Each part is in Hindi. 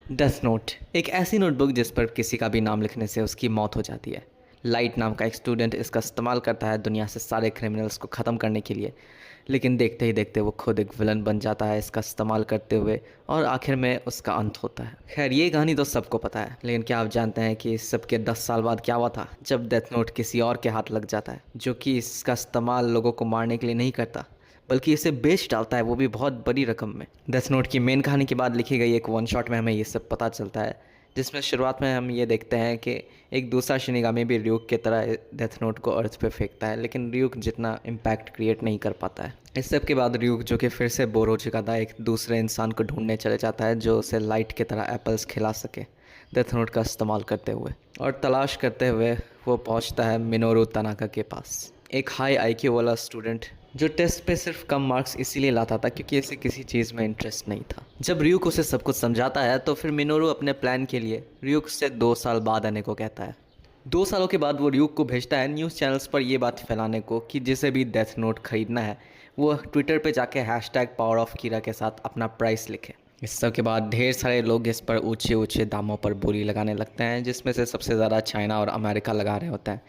डेथ नोट एक ऐसी नोटबुक जिस पर किसी का भी नाम लिखने से उसकी मौत हो जाती है। लाइट नाम का एक स्टूडेंट इसका इस्तेमाल करता है दुनिया से सारे क्रिमिनल्स को ख़त्म करने के लिए, लेकिन देखते ही देखते वो खुद एक विलन बन जाता है इसका इस्तेमाल करते हुए, और आखिर में उसका अंत होता है। खैर, ये कहानी तो सबको पता है, लेकिन क्या आप जानते हैं कि इस सब के 10 साल बाद क्या हुआ था, जब डेथ नोट किसी और के हाथ लग जाता है, जो कि इसका इस्तेमाल लोगों को मारने के लिए नहीं करता बल्कि इसे बेच डालता है, वो भी बहुत बड़ी रकम में। डेथ नोट की मेन कहानी के बाद लिखी गई एक वन शॉट में हमें ये सब पता चलता है, जिसमें शुरुआत में हम ये देखते हैं कि एक दूसरा शिनिगामी भी र्यूक की तरह डेथ नोट को अर्थ पे फेंकता है, लेकिन र्यूक जितना इम्पैक्ट क्रिएट नहीं कर पाता है। इस सब के बाद र्यूक, जो कि फिर से बोर हो चुका था, एक दूसरे इंसान को ढूंढने चले जाता है जो उसे लाइट की तरह एप्पल्स खिला सके डेथ नोट का इस्तेमाल करते हुए। और तलाश करते हुए वो पहुंचता है मिनोरू तनाका के पास, एक हाई आईक्यू वाला स्टूडेंट जो टेस्ट पे सिर्फ कम मार्क्स इसीलिए लाता था क्योंकि इसे किसी चीज़ में इंटरेस्ट नहीं था। जब र्यूक उसे सब कुछ समझाता है तो फिर मिनोरू अपने प्लान के लिए र्यूक से 2 साल बाद आने को कहता है। 2 सालों के बाद वो र्यूक को भेजता है न्यूज़ चैनल्स पर ये बात फैलाने को कि जिसे भी डेथ नोट खरीदना है वो ट्विटर पे जाके #पावर ऑफ कीरा के साथ अपना प्राइस लिखे। इस सब के बाद ढेर सारे लोग इस पर ऊंचे ऊंचे दामों पर बोली लगाने लगते हैं, जिसमें से सबसे ज़्यादा चाइना और अमेरिका लगा रहे होते हैं।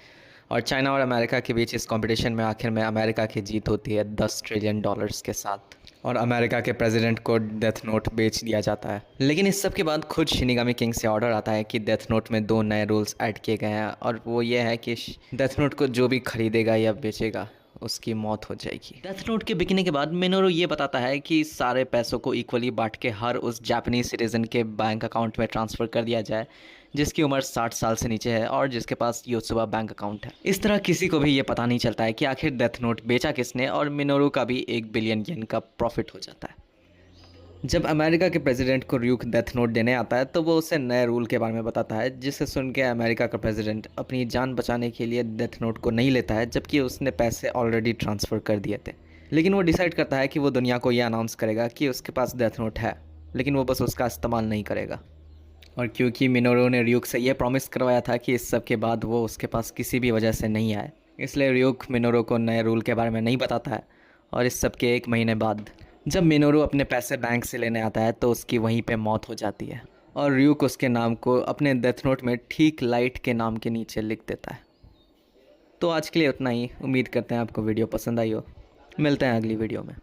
और चाइना और अमेरिका के बीच इस कंपटीशन में आखिर में अमेरिका की जीत होती है $10 ट्रिलियन के साथ, और अमेरिका के प्रेसिडेंट को डेथ नोट बेच दिया जाता है। लेकिन इस सब के बाद खुद शिनिगामी किंग से ऑर्डर आता है कि डेथ नोट में 2 नए रूल्स ऐड किए गए हैं, और वो ये है कि डेथ नोट को जो भी खरीदेगा या बेचेगा उसकी मौत हो जाएगी। डेथ नोट के बिकने के बाद मिनोरू ये बताता है कि सारे पैसों को इक्वली बांट के हर उस जापानीज सिटीजन के बैंक अकाउंट में ट्रांसफ़र कर दिया जाए जिसकी उम्र 60 साल से नीचे है और जिसके पास योत्सुबा बैंक अकाउंट है। इस तरह किसी को भी ये पता नहीं चलता है कि आखिर डेथ नोट बेचा किसने, और मिनोरू का भी 1 बिलियन येन का प्रॉफिट हो जाता है। जब अमेरिका के प्रेसिडेंट को र्यूक डेथ नोट देने आता है तो वो उसे नए रूल के बारे में बताता है, जिसे सुन के अमेरिका का प्रेसिडेंट अपनी जान बचाने के लिए डेथ नोट को नहीं लेता है, जबकि उसने पैसे ऑलरेडी ट्रांसफ़र कर दिए थे। लेकिन वो डिसाइड करता है कि वो दुनिया को ये अनाउंस करेगा कि उसके पास डेथ नोट है, लेकिन वो बस उसका इस्तेमाल नहीं करेगा। और क्योंकि मिनोरू ने र्यूक से ये प्रॉमिस करवाया था कि इस सब के बाद वो उसके पास किसी भी वजह से नहीं आए, इसलिए र्यूक मिनोरू को नए रूल के बारे में नहीं बताता है। और इस सब के 1 महीने बाद जब मिनोरू अपने पैसे बैंक से लेने आता है तो उसकी वहीं पे मौत हो जाती है, और र्यूक उसके नाम को अपने डेथ नोट में ठीक लाइट के नाम के नीचे लिख देता है। तो आज के लिए उतना ही। उम्मीद करते हैं आपको वीडियो पसंद आई हो। मिलते हैं अगली वीडियो में।